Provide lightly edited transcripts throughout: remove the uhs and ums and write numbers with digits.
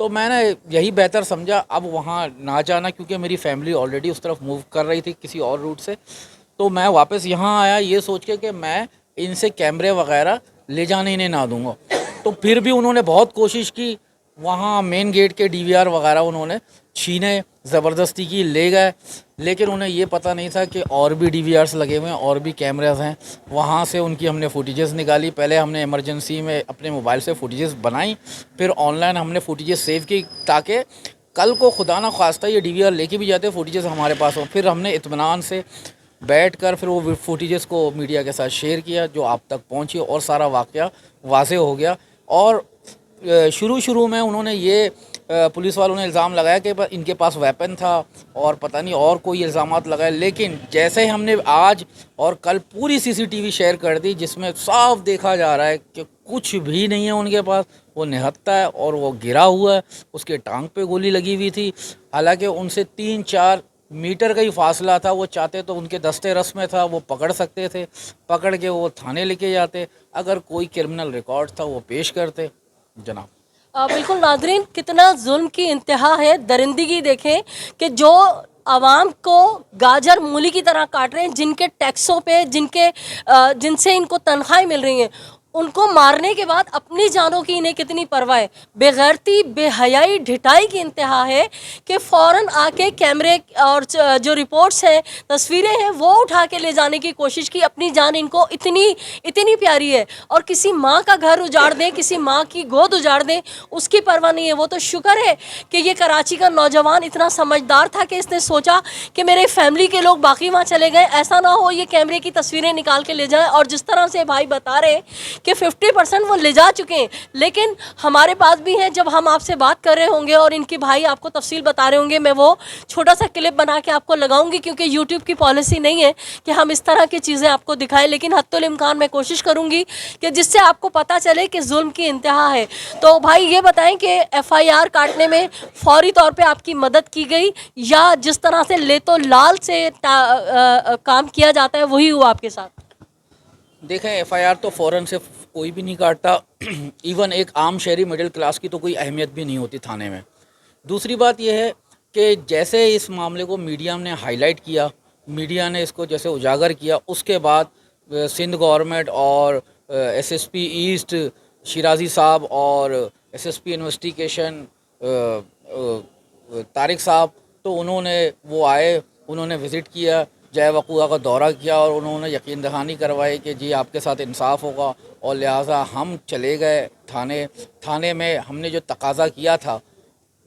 تو میں نے یہی بہتر سمجھا اب وہاں نہ جانا، کیونکہ میری فیملی آلریڈی اس طرف موو کر رہی تھی کسی اور روٹ سے. تو میں واپس یہاں آیا یہ سوچ کے کہ میں ان سے کیمرے وغیرہ لے جانے انہیں نہ دوں گا. تو پھر بھی انہوں نے بہت کوشش کی، وہاں مین گیٹ کے DVR وغیرہ انہوں نے چھینے، زبردستی کی لے گئے. لیکن انہیں یہ پتہ نہیں تھا کہ اور بھی DVRs لگے ہوئے ہیں، اور بھی کیمراز ہیں. وہاں سے ان کی ہم نے فوٹیجز نکالی. پہلے ہم نے ایمرجنسی میں اپنے موبائل سے فوٹیجز بنائیں، پھر آن لائن ہم نے فوٹیجز سیو کی تاکہ کل کو خدا نہ خواستہ یہ DVR لے کے بھی جاتے فوٹیجز ہمارے پاس ہوں. پھر ہم نے اطمینان سے بیٹھ کر پھر وہ فوٹیجز کو میڈیا کے ساتھ شیئر کیا، جو آپ تک پہنچی، اور سارا واقعہ واضح ہو گیا. اور شروع میں انہوں نے یہ پولیس والوں نے الزام لگایا کہ ان کے پاس ویپن تھا اور پتہ نہیں اور کوئی الزامات لگائے. لیکن جیسے ہم نے آج اور کل پوری CCTV شیئر کر دی، جس میں صاف دیکھا جا رہا ہے کہ کچھ بھی نہیں ہے ان کے پاس. وہ نہتہ ہے اور وہ گرا ہوا ہے، اس کے ٹانگ پہ گولی لگی ہوئی تھی. حالانکہ ان سے 3-4 میٹر کا ہی فاصلہ تھا. وہ چاہتے تو ان کے دستے رس میں تھا، وہ پکڑ سکتے تھے، پکڑ کے وہ تھانے لے کے جاتے. اگر کوئی کرمنل ریکارڈ تھا وہ پیش کرتے. جناب بالکل ناظرین، کتنا ظلم کی انتہا ہے. درندگی دیکھیں کہ جو عوام کو گاجر مولی کی طرح کاٹ رہے ہیں، جن کے ٹیکسوں پہ، جن سے ان کو تنخواہیں مل رہی ہیں، ان کو مارنے کے بعد اپنی جانوں کی انہیں کتنی پرواہ ہے. بے غیرتی، بے حیائی، ڈھٹائی کی انتہا ہے کہ فوراً آ کے کیمرے اور جو رپورٹس ہیں، تصویریں ہیں، وہ اٹھا کے لے جانے کی کوشش کی. اپنی جان ان کو اتنی پیاری ہے، اور کسی ماں کا گھر اجاڑ دیں، کسی ماں کی گود اجاڑ دیں، اس کی پرواہ نہیں ہے. وہ تو شکر ہے کہ یہ کراچی کا نوجوان اتنا سمجھدار تھا کہ اس نے سوچا کہ میرے فیملی کے لوگ باقی وہاں چلے گئے، ایسا نہ ہو یہ کیمرے کی تصویریں نکال کے لے جائیں. اور جس طرح سے بھائی بتا رہے ہیں کہ 50% وہ لے جا چکے ہیں، لیکن ہمارے پاس بھی ہیں. جب ہم آپ سے بات کر رہے ہوں گے اور ان کی بھائی آپ کو تفصیل بتا رہے ہوں گے، میں وہ چھوٹا سا کلپ بنا کے آپ کو لگاؤں گی، کیونکہ YouTube کی پالیسی نہیں ہے کہ ہم اس طرح کی چیزیں آپ کو دکھائیں. لیکن حتی الامکان میں کوشش کروں گی کہ جس سے آپ کو پتہ چلے کہ ظلم کی انتہا ہے. تو بھائی یہ بتائیں کہ FIR کاٹنے میں فوری طور پہ آپ کی مدد کی گئی، یا جس طرح سے لے تو لال سے کام کیا جاتا ہے وہی ہوا آپ کے ساتھ؟ دیکھیں، FIR تو فوراً سے کوئی بھی نہیں کاٹتا. ایون ایک عام شہری مڈل کلاس کی تو کوئی اہمیت بھی نہیں ہوتی تھانے میں. دوسری بات یہ ہے کہ جیسے اس معاملے کو میڈیا نے ہائی لائٹ کیا، میڈیا نے اس کو جیسے اجاگر کیا، اس کے بعد سندھ گورنمنٹ اور SSP ایسٹ شیرازی صاحب اور SSP انویسٹیگیشن طارق صاحب، تو انہوں نے وہ آئے، انہوں نے وزٹ کیا، جائے وقوعہ کا دورہ کیا، اور انہوں نے یقین دہانی کروائی کہ جی آپ کے ساتھ انصاف ہوگا. اور لہٰذا ہم چلے گئے تھانے میں. ہم نے جو تقاضا کیا تھا،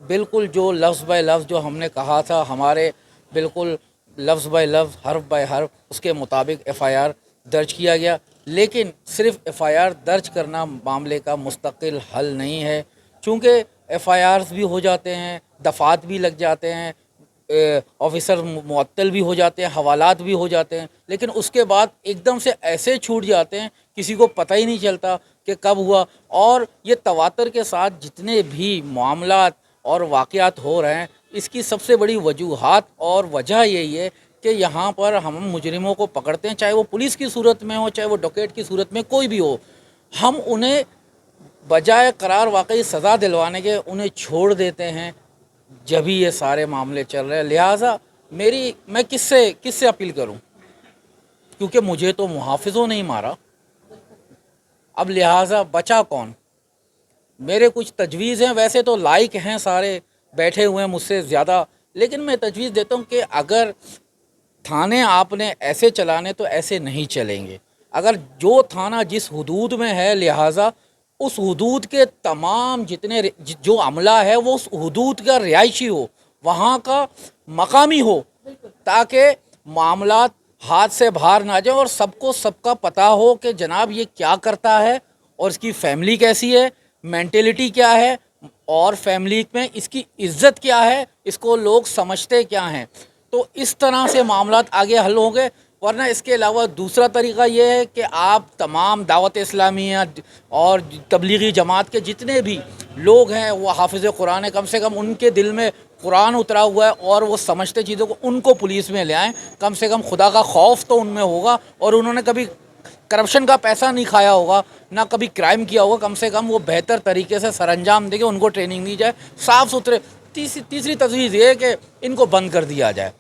بالکل جو لفظ بائی لفظ جو ہم نے کہا تھا، ہمارے بالکل لفظ بائی لفظ، حرف بائی حرف اس کے مطابق FIR درج کیا گیا. لیکن صرف FIR درج کرنا معاملے کا مستقل حل نہیں ہے، چونکہ FIRs بھی ہو جاتے ہیں، دفعات بھی لگ جاتے ہیں، آفیسر معطل بھی ہو جاتے ہیں، حوالات بھی ہو جاتے ہیں. لیکن اس کے بعد ایک دم سے ایسے چھوٹ جاتے ہیں، کسی کو پتہ ہی نہیں چلتا کہ کب ہوا. اور یہ تواتر کے ساتھ جتنے بھی معاملات اور واقعات ہو رہے ہیں، اس کی سب سے بڑی وجوہات اور وجہ یہی ہے کہ یہاں پر ہم مجرموں کو پکڑتے ہیں، چاہے وہ پولیس کی صورت میں ہو، چاہے وہ ڈکیٹ کی صورت میں کوئی بھی ہو، ہم انہیں بجائے قرار واقعی سزا دلوانے کے انہیں چھوڑ دیتے ہیں جبھی یہ سارے معاملے چل رہے ہیں. لہٰذا میں کس سے اپیل کروں، کیونکہ مجھے تو محافظوں نہیں مارا. اب لہٰذا بچا کون؟ میرے کچھ تجویز ہیں، ویسے تو لائق ہیں سارے بیٹھے ہوئے ہیں مجھ سے زیادہ، لیکن میں تجویز دیتا ہوں کہ اگر تھانے آپ نے ایسے چلانے تو ایسے نہیں چلیں گے. اگر جو تھانہ جس حدود میں ہے، لہٰذا اس حدود کے تمام جتنے جو عملہ ہے وہ اس حدود کا رہائشی ہو، وہاں کا مقامی ہو، تاکہ معاملات ہاتھ سے باہر نہ جائیں اور سب کو سب کا پتہ ہو کہ جناب یہ کیا کرتا ہے اور اس کی فیملی کیسی ہے، مینٹلٹی کیا ہے، اور فیملی میں اس کی عزت کیا ہے، اس کو لوگ سمجھتے کیا ہیں. تو اس طرح سے معاملات آگے حل ہوں گے. ورنہ اس کے علاوہ دوسرا طریقہ یہ ہے کہ آپ تمام دعوت اسلامیہ اور تبلیغی جماعت کے جتنے بھی لوگ ہیں وہ حافظ قرآن ہیں، کم سے کم ان کے دل میں قرآن اترا ہوا ہے اور وہ سمجھتے چیزوں کو، ان کو پولیس میں لے آئیں. کم سے کم خدا کا خوف تو ان میں ہوگا، اور انہوں نے کبھی کرپشن کا پیسہ نہیں کھایا ہوگا, نہ کبھی کرائم کیا ہوگا, کم سے کم وہ بہتر طریقے سے سر انجام دے کے ان کو ٹریننگ دی جائے, صاف ستھرے. تیسری تجویز یہ ہے کہ ان کو بند کر دیا جائے,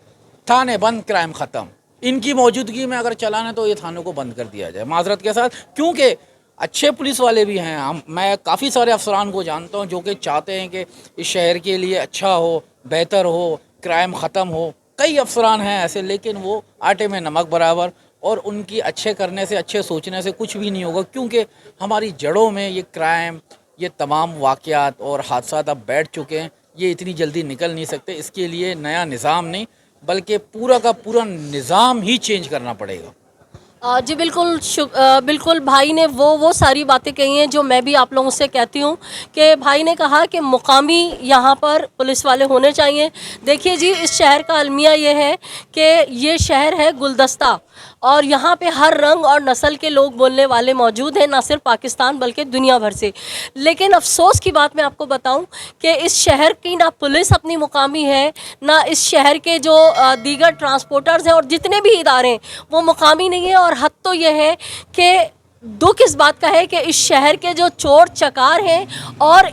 تھانے بند, کرائم ختم. ان کی موجودگی میں اگر چلانا ہے تو یہ تھانوں کو بند کر دیا جائے معذرت کے ساتھ, کیونکہ اچھے پولیس والے بھی ہیں. میں کافی سارے افسران کو جانتا ہوں جو کہ چاہتے ہیں کہ اس شہر کے لیے اچھا ہو, بہتر ہو, کرائم ختم ہو. کئی افسران ہیں ایسے, لیکن وہ آٹے میں نمک برابر, اور ان کی اچھے کرنے سے, اچھے سوچنے سے کچھ بھی نہیں ہوگا, کیونکہ ہماری جڑوں میں یہ کرائم, یہ تمام واقعات اور حادثات اب بیٹھ چکے ہیں. یہ اتنی جلدی نکل نہیں سکتے. اس کے لیے نیا نظام نہیں بلکہ پورا کا پورا نظام ہی چینج کرنا پڑے گا. جی بالکل بالکل بھائی نے وہ ساری باتیں کہی ہیں جو میں بھی آپ لوگوں سے کہتی ہوں, کہ بھائی نے کہا کہ مقامی یہاں پر پولیس والے ہونے چاہیے. دیکھیے جی, اس شہر کا المیہ یہ ہے کہ یہ شہر ہے گلدستہ, اور یہاں پہ ہر رنگ اور نسل کے لوگ بولنے والے موجود ہیں, نہ صرف پاکستان بلکہ دنیا بھر سے. لیکن افسوس کی بات میں آپ کو بتاؤں کہ اس شہر کی نہ پولیس اپنی مقامی ہے, نہ اس شہر کے جو دیگر ٹرانسپورٹرز ہیں اور جتنے بھی ادارے ہیں وہ مقامی نہیں ہیں. اور حد تو یہ ہے کہ دکھ اس بات کا ہے کہ اس شہر کے جو چور چکار ہیں, اور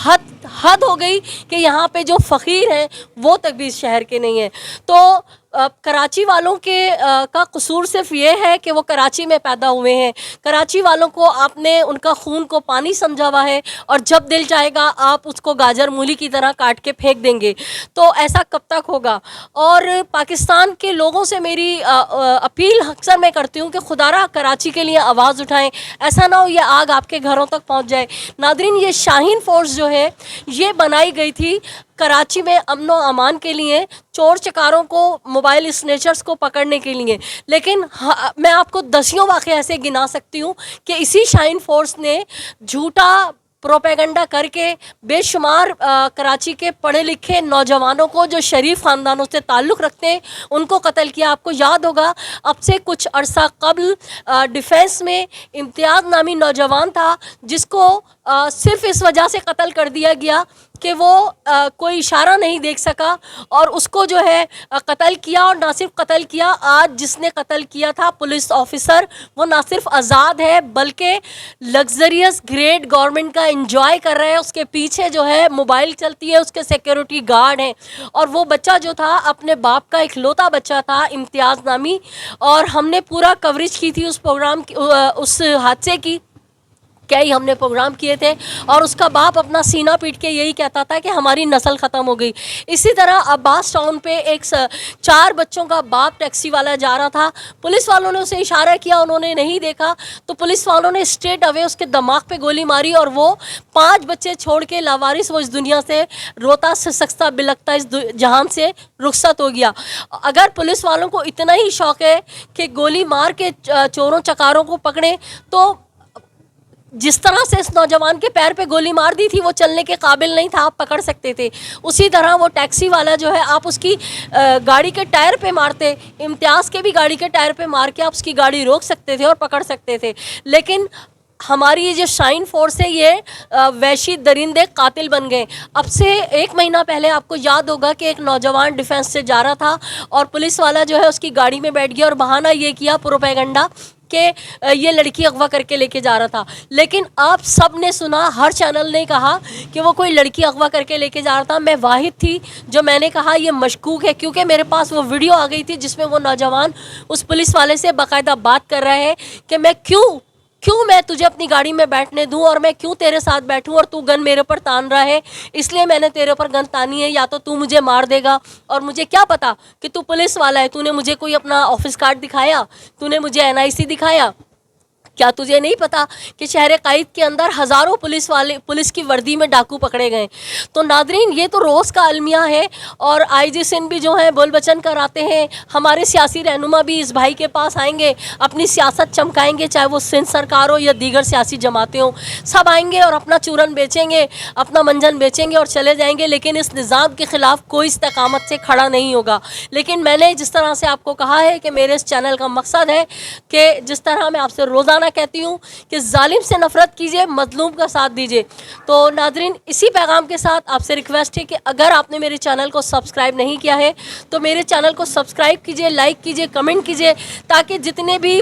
حد ہو گئی کہ یہاں پہ جو فقیر ہیں وہ تک بھی اس شہر کے نہیں ہیں. تو کراچی والوں کے کا قصور صرف یہ ہے کہ وہ کراچی میں پیدا ہوئے ہیں. کراچی والوں کو آپ نے ان کا خون کو پانی سمجھا ہوا ہے, اور جب دل چاہے گا آپ اس کو گاجر مولی کی طرح کاٹ کے پھینک دیں گے. تو ایسا کب تک ہوگا؟ اور پاکستان کے لوگوں سے میری اپیل اکثر میں کرتی ہوں کہ خدا را کراچی کے لیے آواز اٹھائیں, ایسا نہ ہو یہ آگ آپ کے گھروں تک پہنچ جائے. ناظرین, یہ شاہین فورس جو ہے یہ بنائی گئی تھی کراچی میں امن و امان کے لیے, چور چکاروں کو, موبائل اسنیچرز کو پکڑنے کے لیے. لیکن میں آپ کو دسیوں واقعے ایسے گنا سکتی ہوں کہ اسی شاہین فورس نے جھوٹا پروپیگنڈا کر کے بے شمار کراچی کے پڑھے لکھے نوجوانوں کو جو شریف خاندانوں سے تعلق رکھتے ہیں ان کو قتل کیا. آپ کو یاد ہوگا اب سے کچھ عرصہ قبل ڈیفینس میں امتیاز نامی نوجوان تھا جس کو صرف اس وجہ سے قتل کر دیا گیا کہ وہ کوئی اشارہ نہیں دیکھ سکا, اور اس کو جو ہے قتل کیا. اور نہ صرف قتل کیا, آج جس نے قتل کیا تھا پولیس آفیسر, وہ نہ صرف آزاد ہے بلکہ لگزریس گریڈ گورنمنٹ کا انجوائے کر رہے ہیں. اس کے پیچھے جو ہے موبائل چلتی ہے, اس کے سیکیورٹی گارڈ ہیں. اور وہ بچہ جو تھا اپنے باپ کا اکلوتا بچہ تھا, امتیاز نامی, اور ہم نے پورا کوریج کی تھی اس پروگرام کی, اس حادثے کی. کئی ہم نے پروگرام کیے تھے, اور اس کا باپ اپنا سینہ پیٹ کے یہی کہتا تھا کہ ہماری نسل ختم ہو گئی. اسی طرح عباس ٹاؤن پہ ایک 4 بچوں کا باپ ٹیکسی والا جا رہا تھا, پولیس والوں نے اسے اشارہ کیا, انہوں نے نہیں دیکھا, تو پولیس والوں نے اسٹریٹ اوے اس کے دماغ پہ گولی ماری, اور وہ 5 بچے چھوڑ کے لاوارث وہ اس دنیا سے روتا سسکتا بلکتا اس جہان سے رخصت ہو گیا. اگر پولیس والوں کو اتنا ہی شوق ہے کہ گولی مار کے چوروں چکاروں کو پکڑیں, تو جس طرح سے اس نوجوان کے پیر پہ گولی مار دی تھی وہ چلنے کے قابل نہیں تھا, آپ پکڑ سکتے تھے. اسی طرح وہ ٹیکسی والا جو ہے آپ اس کی گاڑی کے ٹائر پہ مارتے, امتیاز کے بھی گاڑی کے ٹائر پہ مار کے آپ اس کی گاڑی روک سکتے تھے اور پکڑ سکتے تھے. لیکن ہماری یہ جو شائن فورس ہے یہ وحشی درندے قاتل بن گئے. اب سے 1 مہینہ پہلے آپ کو یاد ہوگا کہ ایک نوجوان ڈیفینس سے جا رہا تھا, اور پولیس والا جو ہے اس کی گاڑی میں بیٹھ گیا, اور بہانہ یہ کیا پروپیگنڈا کہ یہ لڑکی اغوا کر کے لے کے جا رہا تھا. لیکن آپ سب نے سنا, ہر چینل نے کہا کہ وہ کوئی لڑکی اغوا کر کے لے کے جا رہا تھا. میں واحد تھی جو میں نے کہا یہ مشکوک ہے, کیونکہ میرے پاس وہ ویڈیو آ گئی تھی جس میں وہ نوجوان اس پولیس والے سے باقاعدہ بات کر رہا ہے کہ میں کیوں میں تجھے اپنی گاڑی میں بیٹھنے دوں, اور میں کیوں تیرے ساتھ بیٹھوں, اور تو گن میرے پر تان رہا ہے, اس لیے میں نے تیرے پر گن تانی ہے, یا تو مجھے مار دے گا. اور مجھے کیا پتا کہ تو پولیس والا ہے, تو نے مجھے کوئی اپنا آفس کارڈ دکھایا, تو نے مجھے NIC دکھایا, کیا تجھے نہیں پتا کہ شہر قائد کے اندر ہزاروں پولیس کی وردی میں ڈاکو پکڑے گئے. تو ناظرین, یہ تو روز کا المیہ ہے, اور IG سندھ بھی جو ہیں بول بچن کراتے ہیں, ہمارے سیاسی رہنما بھی اس بھائی کے پاس آئیں گے, اپنی سیاست چمکائیں گے, چاہے وہ سندھ سرکار ہو یا دیگر سیاسی جماعتیں ہوں, سب آئیں گے اور اپنا چورن بیچیں گے, اپنا منجن بیچیں گے اور چلے جائیں گے. لیکن اس نظام کے خلاف کوئی استقامت سے کھڑا نہیں ہوگا. لیکن میں نے جس طرح سے آپ کو کہا ہے کہ میرے اس چینل کا مقصد ہے کہ جس طرح میں آپ سے روزانہ روزانہ کہتی ہوں کہ ظالم سے نفرت کیجیے, مظلوم کا ساتھ دیجیے. تو ناظرین, اسی پیغام کے ساتھ آپ سے ریکویسٹ ہے کہ اگر آپ نے میرے چینل کو سبسکرائب نہیں کیا ہے تو میرے چینل کو سبسکرائب کیجیے, لائک کیجیے, کمنٹ کیجیے, تاکہ جتنے بھی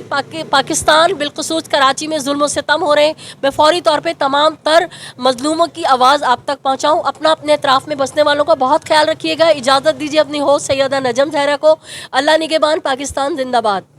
پاکستان بالخصوص کراچی میں ظلم و ستم ہو رہے ہیں, میں فوری طور پہ تمام تر مظلوموں کی آواز آپ تک پہنچاؤں. اپنے اطراف میں بسنے والوں کا بہت خیال رکھیے گا. اجازت دیجیے اپنی ہوسٹ سیدہ نجم زہرا کو. اللہ نگہبان. پاکستان زندہ باد.